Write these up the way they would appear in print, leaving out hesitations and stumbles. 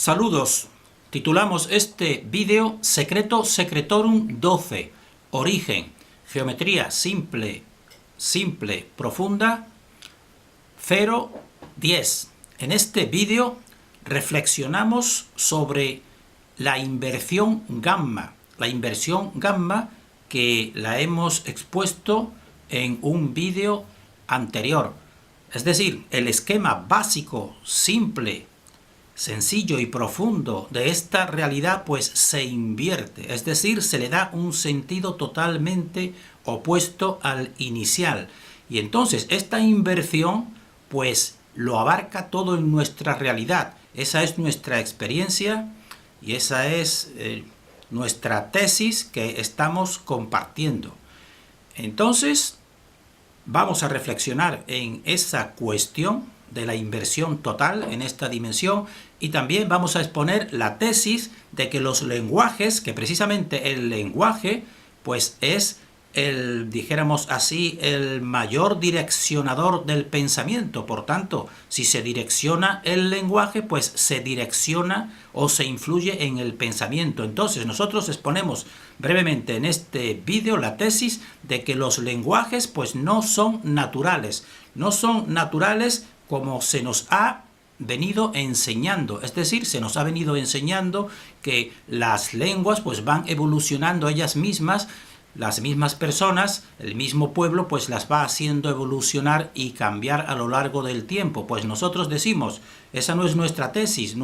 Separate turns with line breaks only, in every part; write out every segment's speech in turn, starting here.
Saludos. Titulamos este vídeo Secreto Secretorum 12. Origen. Geometría simple, profunda. 0, 10. En este vídeo reflexionamos sobre la inversión gamma. La inversión gamma que la hemos expuesto en un vídeo anterior. Es decir, el esquema básico, simple, sencillo y profundo de esta realidad pues se invierte, es decir, se le da un sentido totalmente opuesto al inicial. Y entonces esta inversión pues lo abarca todo en nuestra realidad. Esa es nuestra experiencia y esa es nuestra tesis que estamos compartiendo. Entonces vamos a reflexionar en esa cuestión de la inversión total en esta dimensión y también vamos a exponer la tesis de que los lenguajes, que precisamente el lenguaje pues es el, dijéramos así, el mayor direccionador del pensamiento. Por tanto, si se direcciona el lenguaje, pues se direcciona o se influye en el pensamiento. Entonces, nosotros exponemos brevemente en este vídeo la tesis de que los lenguajes pues no son naturales. No son naturales como se nos ha venido enseñando, es decir, se nos ha venido enseñando que las lenguas pues van evolucionando ellas mismas, las mismas personas, el mismo pueblo pues las va haciendo evolucionar y cambiar a lo largo del tiempo. Pues nosotros decimos, esa no es nuestra tesis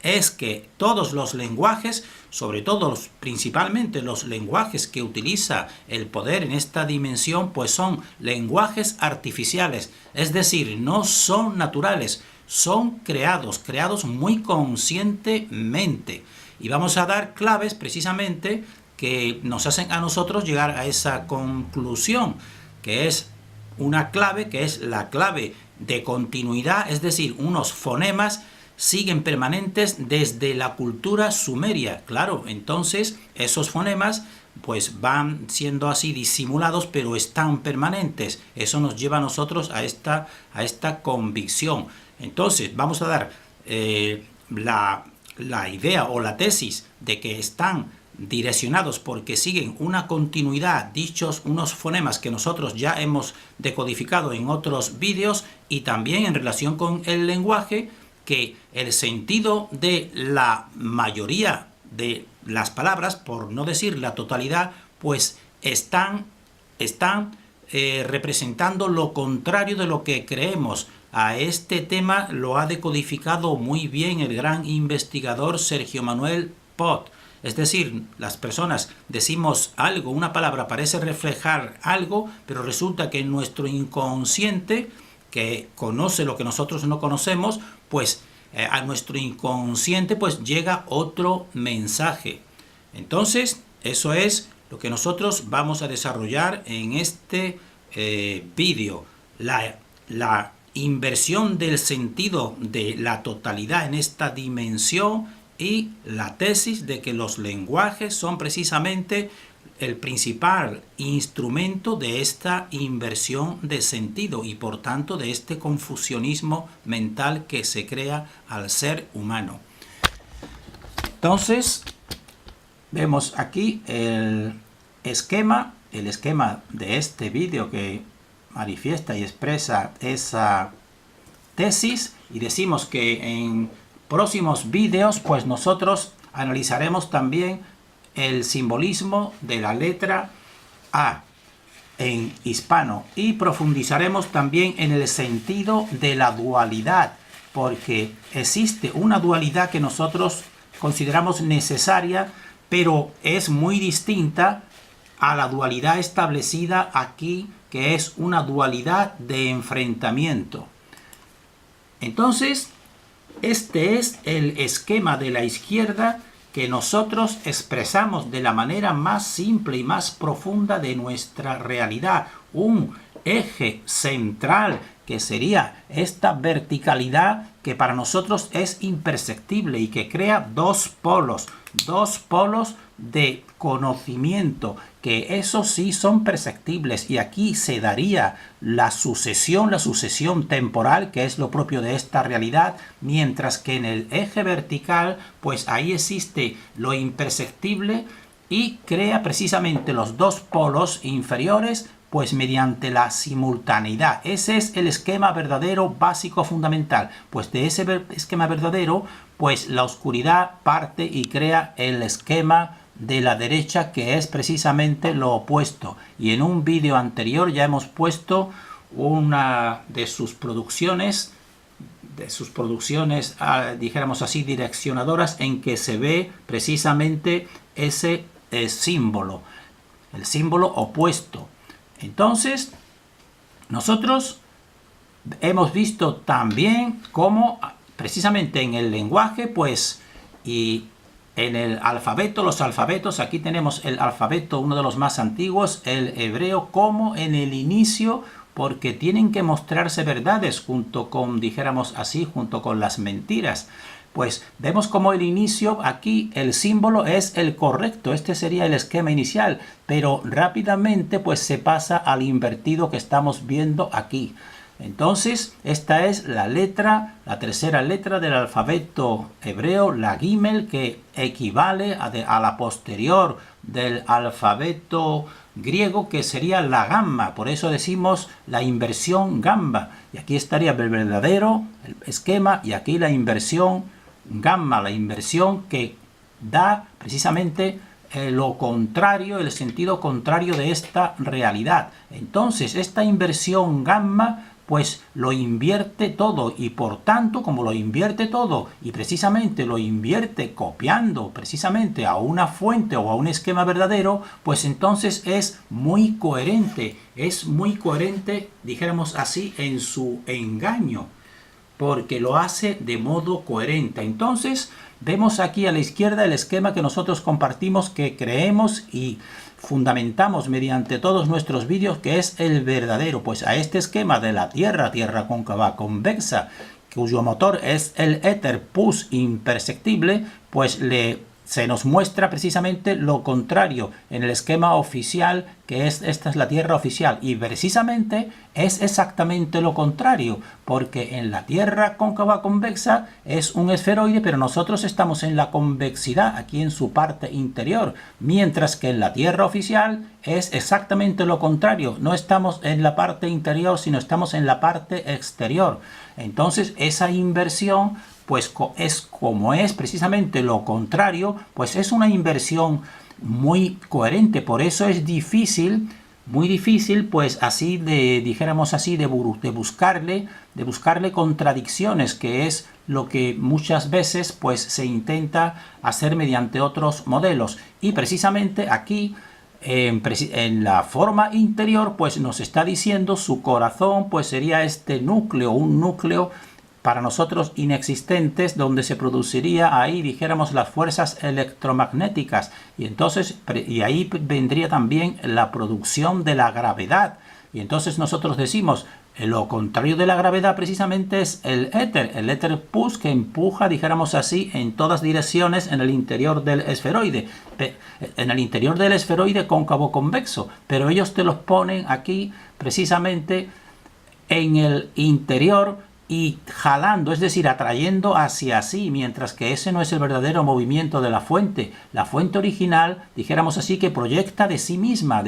es que todos los lenguajes, sobre todo principalmente los lenguajes que utiliza el poder en esta dimensión, pues son lenguajes artificiales, es decir, no son naturales, son creados muy conscientemente. Y vamos a dar claves precisamente que nos hacen a nosotros llegar a esa conclusión, que es una clave, que es la clave de continuidad, es decir, unos fonemas siguen permanentes desde la cultura sumeria. Claro, entonces esos fonemas pues van siendo así disimulados, pero están permanentes. Eso nos lleva a nosotros a esta convicción. Entonces vamos a dar la idea o la tesis de que están direccionados porque siguen una continuidad, dichos unos fonemas que nosotros ya hemos decodificado en otros vídeos, y también en relación con el lenguaje, que el sentido de la mayoría de las palabras, por no decir la totalidad, pues están representando lo contrario de lo que creemos. A este tema lo ha decodificado muy bien el gran investigador Sergio Manuel Pot. Es decir, las personas decimos algo, una palabra parece reflejar algo, pero resulta que nuestro inconsciente, que conoce lo que nosotros no conocemos, pues a nuestro inconsciente pues llega otro mensaje. Entonces, eso es lo que nosotros vamos a desarrollar en este vídeo. La inversión del sentido de la totalidad en esta dimensión y la tesis de que los lenguajes son precisamente el principal instrumento de esta inversión de sentido y por tanto de este confusionismo mental que se crea al ser humano. Entonces, vemos aquí el esquema de este vídeo que manifiesta y expresa esa tesis, y decimos que en próximos vídeos pues nosotros analizaremos también el simbolismo de la letra A en hispano y profundizaremos también en el sentido de la dualidad, porque existe una dualidad que nosotros consideramos necesaria, pero es muy distinta a la dualidad establecida aquí, que es una dualidad de enfrentamiento. Entonces, este es el esquema de la izquierda que nosotros expresamos de la manera más simple y más profunda de nuestra realidad. Un eje central que sería esta verticalidad que para nosotros es imperceptible y que crea dos polos de conocimiento, que esos sí son perceptibles, y aquí se daría la sucesión temporal, que es lo propio de esta realidad, mientras que en el eje vertical, pues ahí existe lo imperceptible y crea precisamente los dos polos inferiores, pues mediante la simultaneidad. Ese es el esquema verdadero básico fundamental. Pues de ese esquema verdadero, pues la oscuridad parte y crea el esquema de la derecha, que es precisamente lo opuesto. Y en un vídeo anterior ya hemos puesto una de sus producciones, dijéramos así, direccionadoras, en que se ve precisamente ese símbolo, el símbolo opuesto. Entonces, nosotros hemos visto también cómo precisamente en el lenguaje, pues, y en el alfabeto, los alfabetos, aquí tenemos el alfabeto, uno de los más antiguos, el hebreo, como en el inicio, porque tienen que mostrarse verdades junto con, dijéramos así, junto con las mentiras. Pues vemos como el inicio, aquí el símbolo es el correcto, este sería el esquema inicial, pero rápidamente pues se pasa al invertido que estamos viendo aquí. Entonces, esta es la tercera letra del alfabeto hebreo, la Gimel, que equivale a la posterior del alfabeto griego, que sería la gamma. Por eso decimos la inversión gamma. Y aquí estaría el verdadero el esquema, y aquí la inversión gamma, la inversión que da precisamente lo contrario, el sentido contrario de esta realidad. Entonces, esta inversión gamma pues lo invierte todo, y por tanto, como lo invierte todo y precisamente lo invierte copiando precisamente a una fuente o a un esquema verdadero, pues entonces es muy coherente, dijéramos así, en su engaño, porque lo hace de modo coherente. Entonces, vemos aquí a la izquierda el esquema que nosotros compartimos, que creemos y fundamentamos mediante todos nuestros vídeos, que es el verdadero. Pues a este esquema de la Tierra cóncava convexa, cuyo motor es el éter pus imperceptible, pues se nos muestra precisamente lo contrario en el esquema oficial, que esta es la Tierra oficial, y precisamente es exactamente lo contrario, porque en la Tierra cóncava convexa es un esferoide, pero nosotros estamos en la convexidad, aquí en su parte interior, mientras que en la Tierra oficial es exactamente lo contrario, no estamos en la parte interior, sino estamos en la parte exterior. Entonces, esa inversión, pues es como es precisamente lo contrario, pues es una inversión muy coherente. Por eso es difícil, muy difícil, pues así dijéramos así, de buscarle contradicciones, que es lo que muchas veces pues se intenta hacer mediante otros modelos. Y precisamente aquí, en la forma interior, pues nos está diciendo su corazón, pues sería este núcleo, un núcleo para nosotros inexistentes, donde se produciría ahí, dijéramos, las fuerzas electromagnéticas, y entonces ahí vendría también la producción de la gravedad. Y entonces nosotros decimos, lo contrario de la gravedad precisamente es el éter pus, que empuja, dijéramos así, en todas direcciones en el interior del esferoide, cóncavo convexo, pero ellos te los ponen aquí precisamente en el interior y jalando, es decir, atrayendo hacia sí, mientras que ese no es el verdadero movimiento de la fuente. La fuente original, dijéramos así, que proyecta de sí misma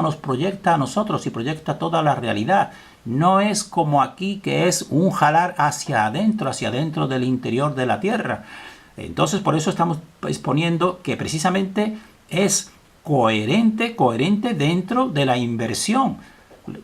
nos proyecta a nosotros y proyecta toda la realidad. No es como aquí, que es un jalar hacia adentro del interior de la Tierra. Entonces, por eso estamos exponiendo que precisamente es coherente dentro de la inversión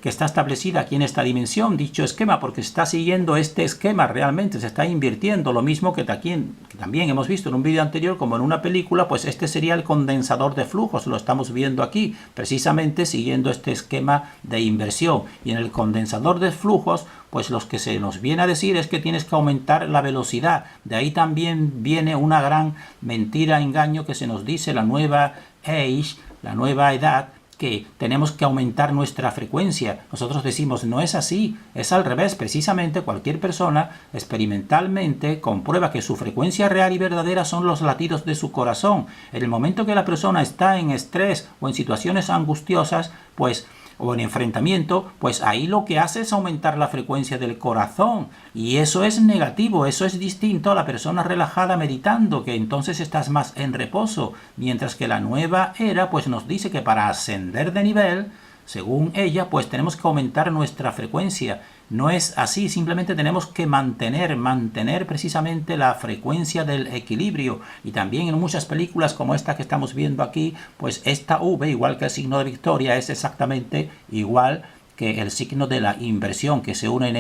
que está establecida aquí en esta dimensión, dicho esquema, porque está siguiendo este esquema, realmente se está invirtiendo, lo mismo que también hemos visto en un vídeo anterior, como en una película, pues este sería el condensador de flujos, lo estamos viendo aquí, precisamente siguiendo este esquema de inversión. Y en el condensador de flujos, pues lo que se nos viene a decir es que tienes que aumentar la velocidad. De ahí también viene una gran mentira, engaño, que se nos dice la nueva age, la nueva edad, que tenemos que aumentar nuestra frecuencia. Nosotros decimos, no es así, es al revés. Precisamente cualquier persona experimentalmente comprueba que su frecuencia real y verdadera son los latidos de su corazón. En el momento que la persona está en estrés o en situaciones angustiosas, pues o en enfrentamiento, pues ahí lo que hace es aumentar la frecuencia del corazón. Y eso es negativo, eso es distinto a la persona relajada meditando, que entonces estás más en reposo. Mientras que la nueva era, pues nos dice que para ascender de nivel, según ella, pues tenemos que aumentar nuestra frecuencia. No es así, simplemente tenemos que mantener precisamente la frecuencia del equilibrio. Y también en muchas películas como esta que estamos viendo aquí, pues esta V, igual que el signo de victoria, es exactamente igual que el signo de la inversión que se une en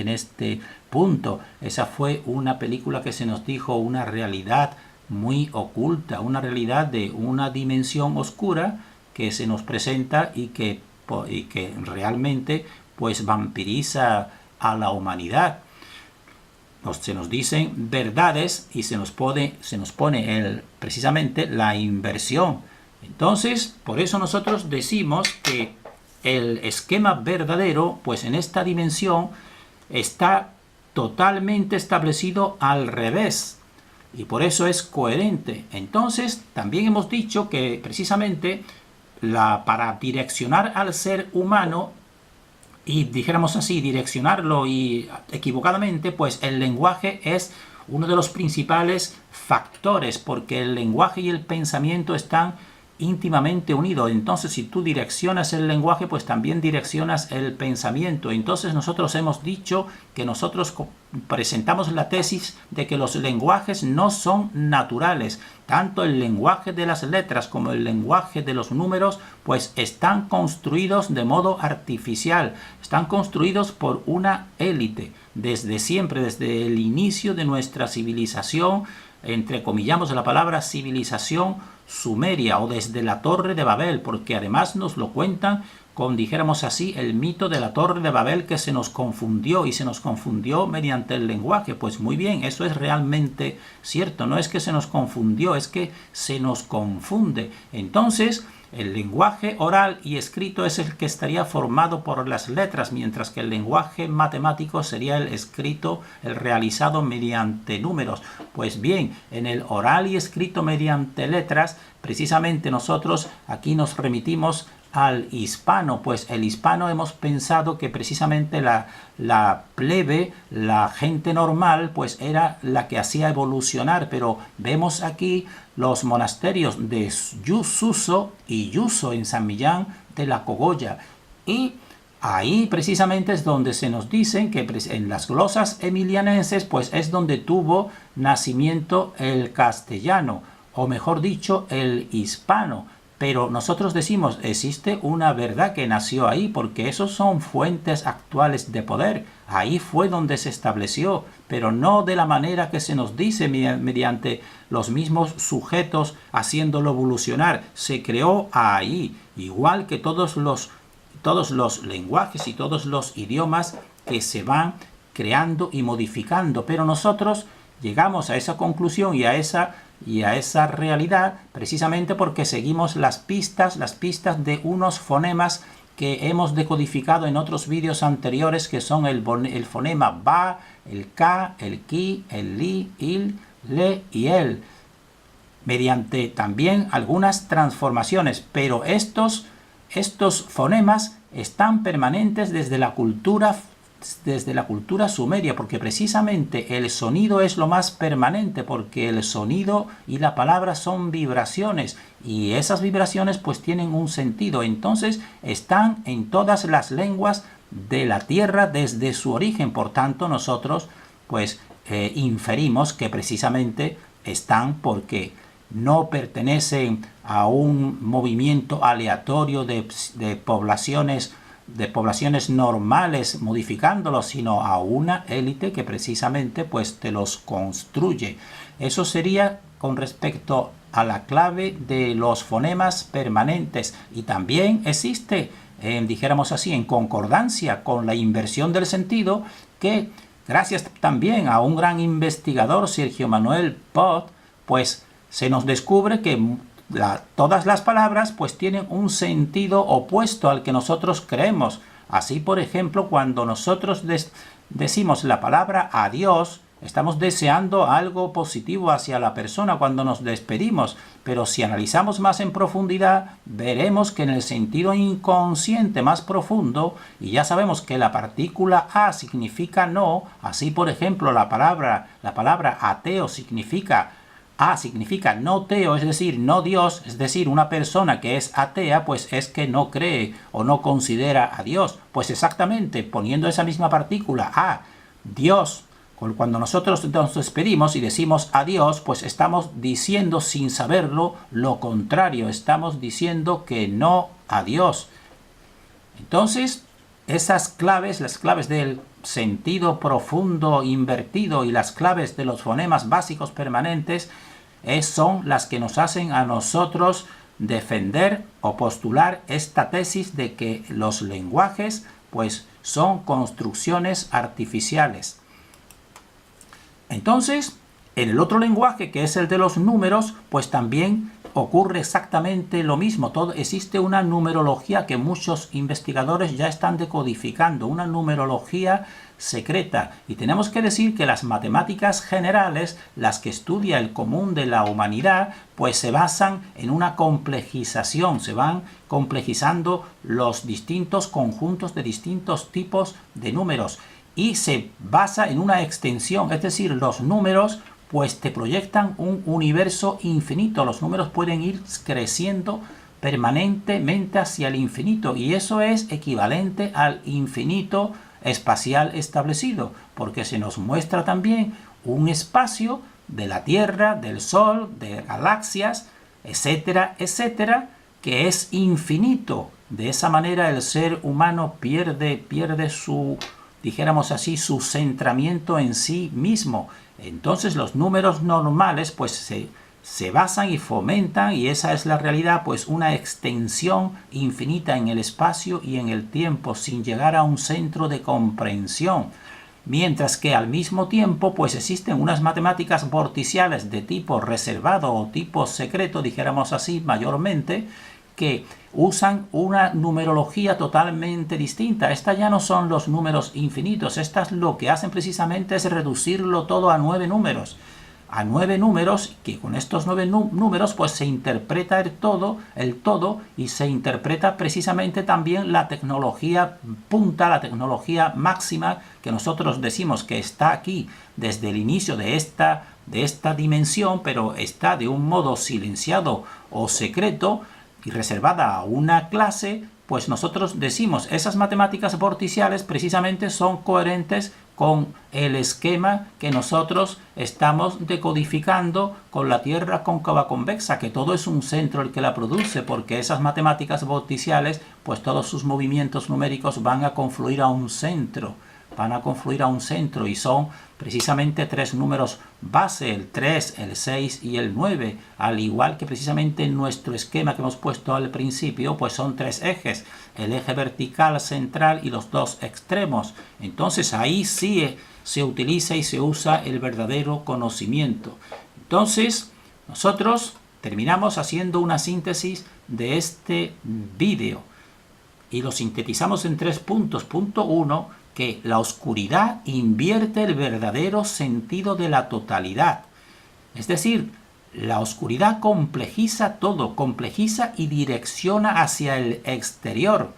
este punto. Esa fue una película que se nos dijo una realidad muy oculta, una realidad de una dimensión oscura que se nos presenta y que realmente pues vampiriza a la humanidad. Se nos dicen verdades y se nos pone precisamente la inversión. Entonces, por eso nosotros decimos que el esquema verdadero, pues en esta dimensión, está totalmente establecido al revés. Y por eso es coherente. Entonces, también hemos dicho que precisamente para direccionar al ser humano, y dijéramos así, direccionarlo y equivocadamente, pues el lenguaje es uno de los principales factores, porque el lenguaje y el pensamiento están íntimamente unidos. Entonces, si tú direccionas el lenguaje, pues también direccionas el pensamiento. Entonces, nosotros hemos dicho que nosotros presentamos la tesis de que los lenguajes no son naturales. Tanto el lenguaje de las letras como el lenguaje de los números, pues están construidos de modo artificial. Están construidos por una élite. Desde siempre, desde el inicio de nuestra civilización, entrecomillamos la palabra civilización sumeria o desde la Torre de Babel, porque además nos lo cuentan con, dijéramos así, el mito de la Torre de Babel que se nos confundió y se nos confundió mediante el lenguaje. Pues muy bien, eso es realmente cierto, no es que se nos confundió, es que se nos confunde. Entonces, el lenguaje oral y escrito es el que estaría formado por las letras, mientras que el lenguaje matemático sería el escrito, el realizado mediante números. Pues bien, en el oral y escrito mediante letras, precisamente nosotros aquí nos remitimos al hispano, pues el hispano hemos pensado que precisamente la plebe, la gente normal, pues era la que hacía evolucionar, pero vemos aquí los monasterios de Suso y Yuso en San Millán de la Cogolla, y ahí precisamente es donde se nos dicen que en las glosas emilianenses pues es donde tuvo nacimiento el castellano, o mejor dicho, el hispano. Pero nosotros decimos, existe una verdad que nació ahí, porque esos son fuentes actuales de poder. Ahí fue donde se estableció, pero no de la manera que se nos dice mediante los mismos sujetos haciéndolo evolucionar. Se creó ahí, igual que todos los lenguajes y todos los idiomas que se van creando y modificando. Pero nosotros llegamos a esa conclusión y a esa realidad precisamente porque seguimos las pistas de unos fonemas que hemos decodificado en otros vídeos anteriores, que son el fonema ba, el ka, el ki, el li, il, le y el, mediante también algunas transformaciones, pero estos fonemas están permanentes desde la cultura sumeria, porque precisamente el sonido es lo más permanente, porque el sonido y la palabra son vibraciones, y esas vibraciones pues tienen un sentido. Entonces están en todas las lenguas de la tierra desde su origen. Por tanto, nosotros pues inferimos que precisamente están porque no pertenecen a un movimiento aleatorio de poblaciones normales modificándolos, sino a una élite que precisamente pues te los construye. Eso sería con respecto a la clave de los fonemas permanentes. Y también existe, dijéramos así, en concordancia con la inversión del sentido, que gracias también a un gran investigador, Sergio Manuel Pot, pues se nos descubre que todas las palabras pues tienen un sentido opuesto al que nosotros creemos. Así, por ejemplo, cuando nosotros decimos la palabra adiós, estamos deseando algo positivo hacia la persona cuando nos despedimos, pero si analizamos más en profundidad, veremos que en el sentido inconsciente más profundo, y ya sabemos que la partícula a significa no, así por ejemplo la palabra ateo significa no teo, es decir, no Dios, es decir, una persona que es atea, pues es que no cree o no considera a Dios. Pues exactamente, poniendo esa misma partícula a Dios, cuando nosotros nos despedimos y decimos adiós, pues estamos diciendo sin saberlo lo contrario, estamos diciendo que no a Dios. Entonces, esas claves, las claves del sentido profundo invertido y las claves de los fonemas básicos permanentes, son las que nos hacen a nosotros defender o postular esta tesis de que los lenguajes pues son construcciones artificiales. Entonces, en el otro lenguaje, que es el de los números, pues también ocurre exactamente lo mismo. Existe una numerología que muchos investigadores ya están decodificando, una numerología secreta. Y tenemos que decir que las matemáticas generales, las que estudia el común de la humanidad, pues se basan en una complejización, se van complejizando los distintos conjuntos de distintos tipos de números. Y se basa en una extensión, es decir, los números pues te proyectan un universo infinito. Los números pueden ir creciendo permanentemente hacia el infinito y eso es equivalente al infinito espacial establecido, porque se nos muestra también un espacio de la Tierra, del Sol, de galaxias, etcétera, etcétera, que es infinito. De esa manera el ser humano pierde su, dijéramos así, su centramiento en sí mismo. Entonces los números normales pues se basan y fomentan, y esa es la realidad, pues una extensión infinita en el espacio y en el tiempo sin llegar a un centro de comprensión. Mientras que al mismo tiempo pues existen unas matemáticas vorticiales de tipo reservado o tipo secreto, dijéramos así mayormente, que usan una numerología totalmente distinta. Estas ya no son los números infinitos, estas lo que hacen precisamente es reducirlo todo a 9 números. A 9 números, que con estos 9 números pues se interpreta el todo, y se interpreta precisamente también la tecnología punta, la tecnología máxima que nosotros decimos que está aquí desde el inicio de esta dimensión, pero está de un modo silenciado o secreto y reservada a una clase. Pues nosotros decimos, esas matemáticas vorticiales precisamente son coherentes con el esquema que nosotros estamos decodificando con la Tierra cóncava convexa, que todo es un centro el que la produce, porque esas matemáticas vorticiales, pues todos sus movimientos numéricos van a confluir a un centro, y son precisamente 3 números base, el 3, el 6 y el 9, al igual que precisamente en nuestro esquema que hemos puesto al principio, pues son 3 ejes, el eje vertical central y los 2 extremos. Entonces ahí sí se utiliza y se usa el verdadero conocimiento. Entonces nosotros terminamos haciendo una síntesis de este vídeo y lo sintetizamos en 3 puntos. Punto 1, que la oscuridad invierte el verdadero sentido de la totalidad. Es decir, la oscuridad complejiza todo, complejiza y direcciona hacia el exterior.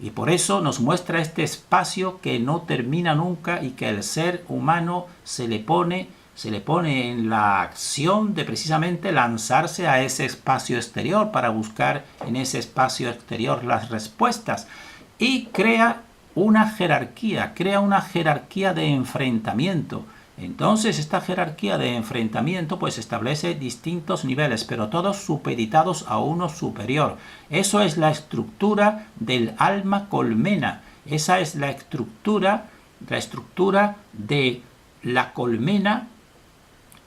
Y por eso nos muestra este espacio que no termina nunca y que el ser humano se le pone en la acción de precisamente lanzarse a ese espacio exterior para buscar en ese espacio exterior las respuestas. Y crea una jerarquía de enfrentamiento. Entonces esta jerarquía de enfrentamiento pues establece distintos niveles, pero todos supeditados a uno superior. Eso es la estructura del alma colmena. Esa es la estructura de la colmena.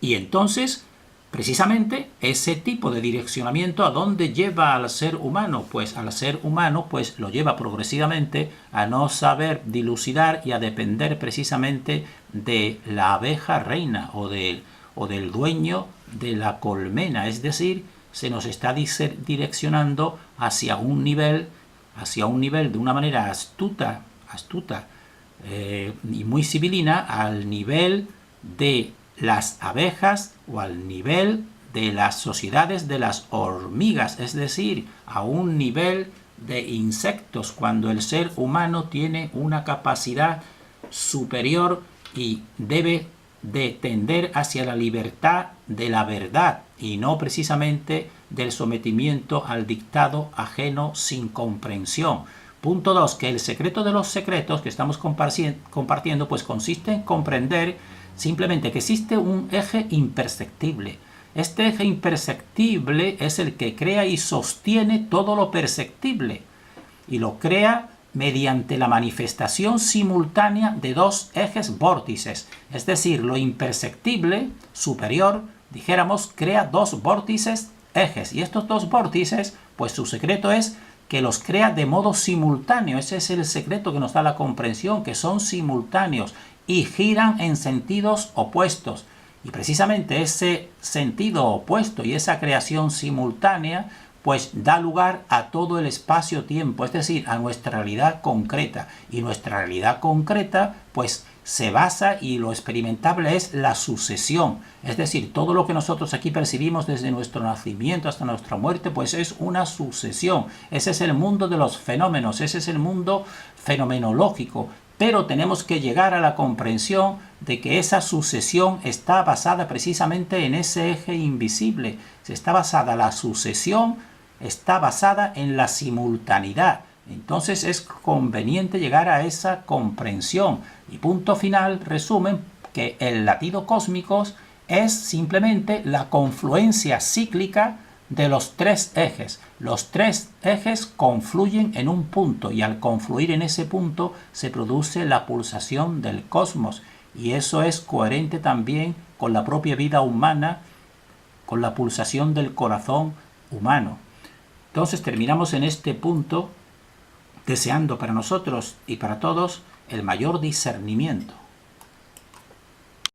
Y entonces, precisamente, ese tipo de direccionamiento, ¿a dónde lleva al ser humano? Pues al ser humano pues lo lleva progresivamente a no saber dilucidar y a depender precisamente de la abeja reina o del dueño de la colmena. Es decir, se nos está direccionando hacia un nivel de una manera astuta y muy civilina, al nivel de las abejas o al nivel de las sociedades de las hormigas, es decir, a un nivel de insectos, cuando el ser humano tiene una capacidad superior y debe de tender hacia la libertad de la verdad y no precisamente del sometimiento al dictado ajeno sin comprensión. Punto 2, que el secreto de los secretos que estamos compartiendo pues consiste en comprender simplemente que existe un eje imperceptible. Este eje imperceptible es el que crea y sostiene todo lo perceptible, y lo crea mediante la manifestación simultánea de dos ejes vórtices. Es decir, lo imperceptible superior, dijéramos, crea dos vórtices ejes, y estos dos vórtices, pues su secreto es que los crea de modo simultáneo. Ese es el secreto que nos da la comprensión, que son simultáneos y giran en sentidos opuestos. Y precisamente ese sentido opuesto y esa creación simultánea pues da lugar a todo el espacio-tiempo, es decir, a nuestra realidad concreta. Y nuestra realidad concreta pues se basa, y lo experimentable es la sucesión. Es decir, todo lo que nosotros aquí percibimos desde nuestro nacimiento hasta nuestra muerte pues es una sucesión. Ese es el mundo de los fenómenos, ese es el mundo fenomenológico. Pero tenemos que llegar a la comprensión de que esa sucesión está basada precisamente en ese eje invisible. La sucesión está basada en la simultaneidad. Entonces es conveniente llegar a esa comprensión. Y punto final, resumen, que el latido cósmico es simplemente la confluencia cíclica de los tres ejes. Los tres ejes confluyen en un punto, y al confluir en ese punto se produce la pulsación del cosmos, y eso es coherente también con la propia vida humana, con la pulsación del corazón humano. Entonces terminamos en este punto deseando para nosotros y para todos el mayor discernimiento.